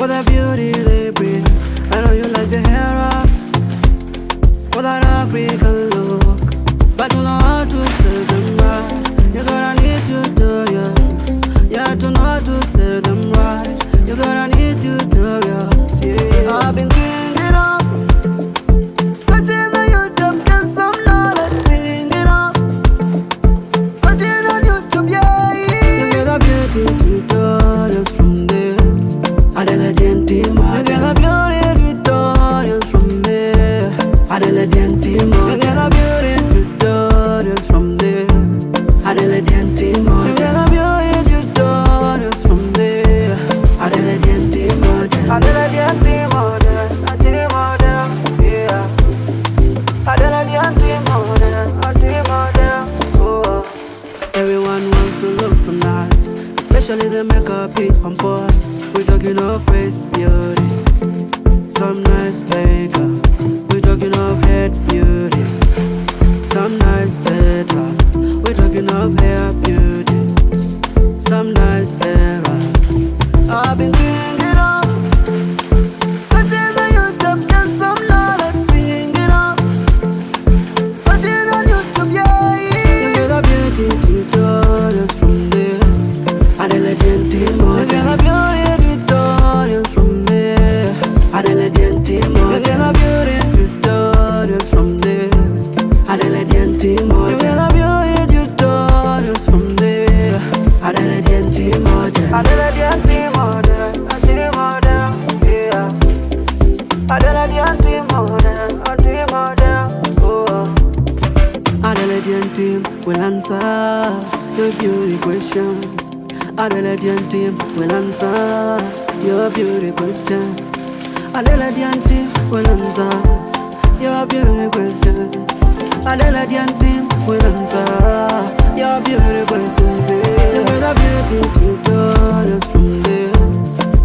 for the beauty they bring. I know you like the hair up for that African look, but you know how to say them right. You gotta need tutorials, yeah, to know how to say them right. You gotta need tutorials, yeah. I've been thinking of searching on YouTube, get some knowledge, thinking of searching on YouTube, yeah. You get a beauty tutorials from there. Adela Gentima, you get a beauty tutorials from there. Adela Gentima, you get a beauty tutorials from there. Adela Gentima, you get a beauty tutorials from there. Adela Gentima, Adela Gentima, Adela Gentima, yeah. Adela Gentima, Adela, oh. Everyone wants to look so nice, especially the makeup hit on board. We talking of face beauty, some nice makeup. We talking of head beauty, some nice bedrock. We talking of hair beauty, some nice hair. I've been thinking of searching on YouTube, get some knowledge, thinking of searching on YouTube, yeah. You get a beauty tutorials from there. Adela Gentima, you get a beauty tutorials from there. Adela Gentima, you get a beauty tutorials from there. Adela Gentima, you get a beauty tutorials from there. Adela Gentima, Adela Gentima, yeah. Adela Gentima, oh. Adela Gentima will answer your beauty questions. Adela Gentima will answer your beauty questions. Adela Gentima will answer your beauty questions. Adela Gentima will answer your beauty questions. You get a beauty tutorials from there.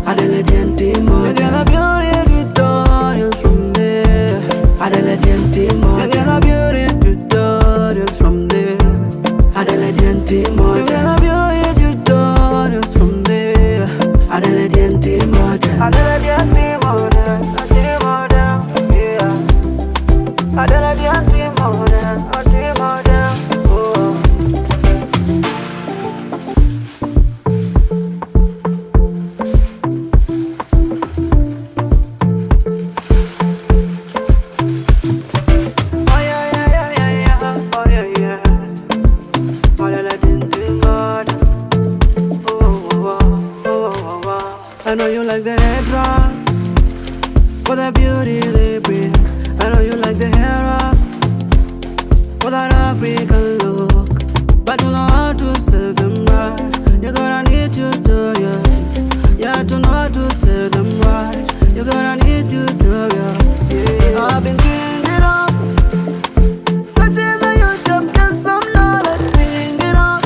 Adela Gentima, you get a beauty tutorials from there. Adela Gentima, you get a beauty tutorials from there. Adela Gentima, you get a beauty tutorials from there. Adela Gentima, Adela Gentima, yeah. Adela Gentima, oh. I know you like the headwraps for the beauty they bring. I know you like the hair up for that African look, but you know how to say them right. You gotta need tutorials, yeah, to know how to say them right. You gotta need tutorials, yeah. I've been thinking of searching on YouTube, get some knowledge, thinking of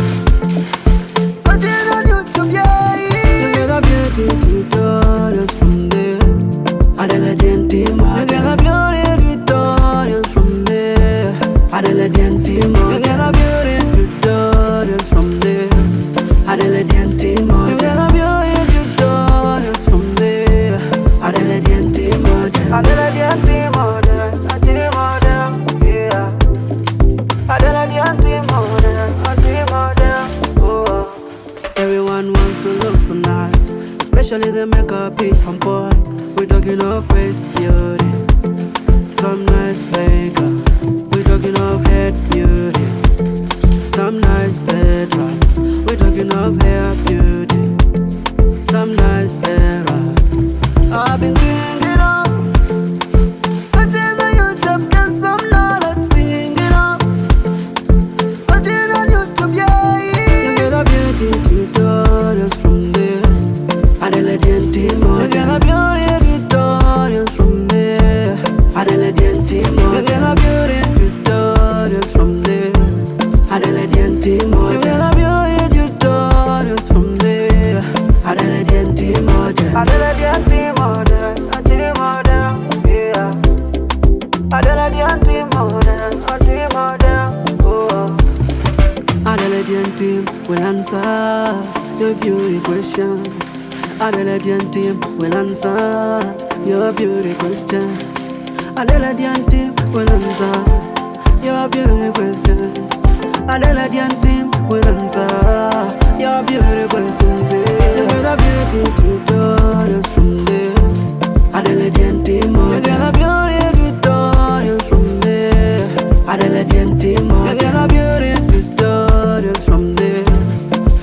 searching on YouTube, yeah. You get a beauty tutorials from there. Adela Gentima, you get a beauty tutorials from there. Adela Gentima, you get a beauty tutorials from there. Adela Gentima, you get a beauty tutorials from there. Adela Gentima, Adela Gentima, yeah. Adela Gentima, oh. Everyone wants to look so nice, especially the makeup hit on board. We talking of face beauty, some nice makeup. We talking of head beauty, some nice bedrock. We talking of hair beauty, some nice hair. I've been thinking of searching on YouTube, get some knowledge, thinking of searching on YouTube, yeah. You get a beauty tutorials from there. Adela Gentima, you get a beauty tutorials from there. Adela Gentima, you get a beauty tutorials from there. Adela Gentima, you get a beauty tutorials from there. Adela Gentima, Adela Gentima, yeah. Adela Gentima, oh. Adela Gentima will answer your beauty questions. Adelaide team will answer your beauty question. Adelaide team will answer your beauty questions. Adelaide team will answer your beauty questions. You get a beauty tutorials from there. Adelaide team, you get a beauty tutorials from there. Adelaide team, you get a beauty tutorials from there.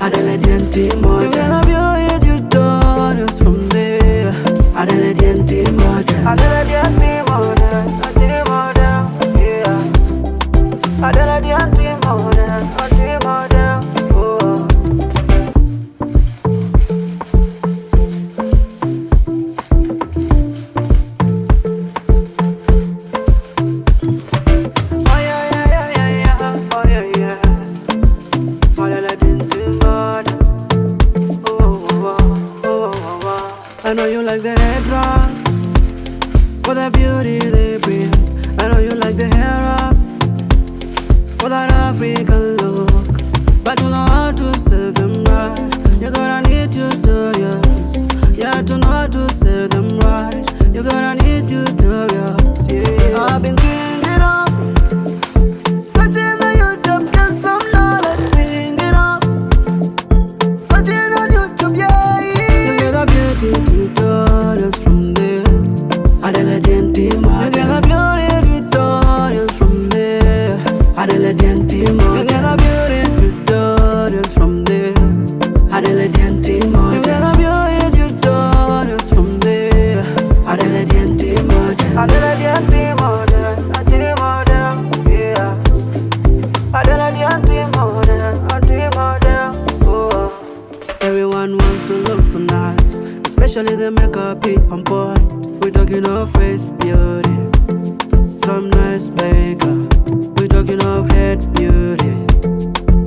Adelaide team, you get a beauty tutorials from there. Adelaide team, Adelaide team, yeah. Adelaide team, I know you like the headwraps for the beauty they bring. I know you like the hair wrap for that African look, but you know how to sell them right. You gotta need tutorials. You have to know how to sell them right. You gotta need tutorials. Yeah, I've been thinking of searching on YouTube, get some knowledge. Thinking of searching on YouTube, yeah. You get a beauty tutorials from there. Adelaide team, you get a beauty tutorials from there. Adelaide team, you get a beauty tutorials from there. Adelaide team, you get a beauty tutorials from there. Adelaide team, Adelaide team, yeah. Adelaide team, oh. Everyone wants to look so nice, especially the makeup be on point. We're talking of face beauty, some nice makeup. We're talking of head beauty,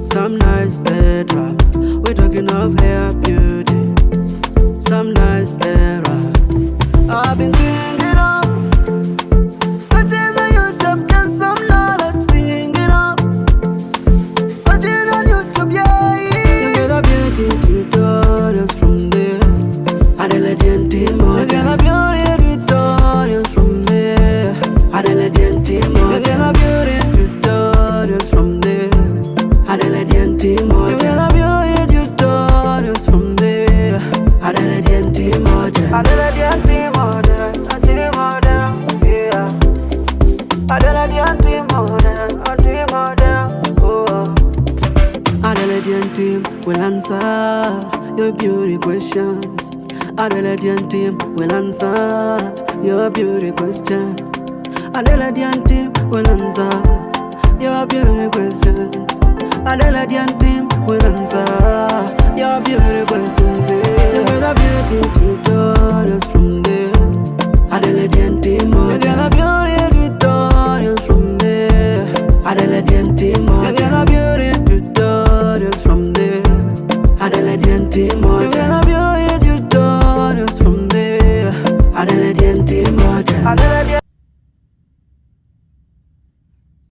some nice head wrap. We're talking of hair beauty, some nice hair wrap. I've been thinking of searching on YouTube, get some knowledge. Thinking of searching on YouTube, yeah. You get a beauty tutorials from there. Adelaide team, you get a beauty tutorials from there. Adelaide team, you get a beauty tutorials from there. Adelaide team, you get a beauty tutorials from there. Adelaide team, Adelaide team, yeah. Adelaide team, oh. Adelaide team will answer your beauty questions. Adelaide team will answer your beauty question. Adelaide team will answer your beauty questions. Adelaide team will answer your beauty questions. You get a beauty tutorials from there. Adelaide team, you get a beauty tutorials from there. Adelaide team,